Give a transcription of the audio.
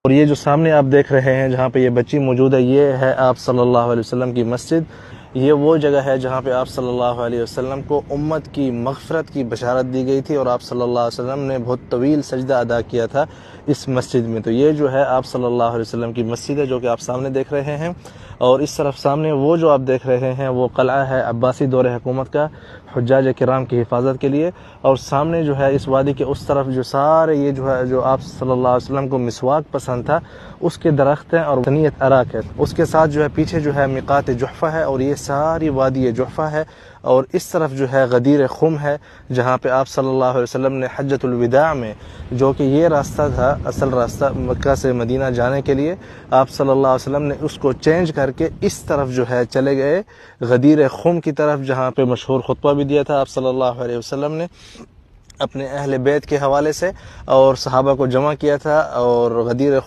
اور یہ جو سامنے آپ دیکھ رہے ہیں جہاں پہ یہ بچی موجود ہے، یہ ہے آپ صلی اللہ علیہ وسلم کی مسجد۔ یہ وہ جگہ ہے جہاں پہ آپ صلی اللہ علیہ وسلم کو امت کی مغفرت کی بشارت دی گئی تھی، اور آپ صلی اللہ علیہ وسلم نے بہت طویل سجدہ ادا کیا تھا اس مسجد میں۔ تو یہ جو ہے آپ صلی اللہ علیہ وسلم کی مسجد ہے جو کہ آپ سامنے دیکھ رہے ہیں، اور اس طرف سامنے وہ جو آپ دیکھ رہے ہیں وہ قلعہ ہے عباسی دور حکومت کا، حجاج کرام کی حفاظت کے لیے۔ اور سامنے جو ہے اس وادی کے اس طرف جو سارے یہ جو ہے جو آپ صلی اللہ علیہ وسلم کو مسواک پسند تھا اس کے درخت ہیں، اور غنیت اراک ہے۔ اس کے ساتھ جو ہے پیچھے جو ہے میقات جحفہ ہے، اور یہ ساری وادی جحفہ ہے۔ اور اس طرف جو ہے غدیر خم ہے جہاں پہ آپ صلی اللہ علیہ وسلم نے حجۃ الوداع میں، جو کہ یہ راستہ تھا اصل راستہ مکہ سے مدینہ جانے کے لیے، آپ صلی اللہ علیہ وسلم نے اس کو چینج کر کے اس طرف جو ہے چلے گئے غدیر خم کی طرف، جہاں پہ مشہور خطبہ بھی دیا تھا آپ صلی اللہ علیہ وسلم نے اپنے اہل بیت کے حوالے سے، اور صحابہ کو جمع کیا تھا، اور غدیر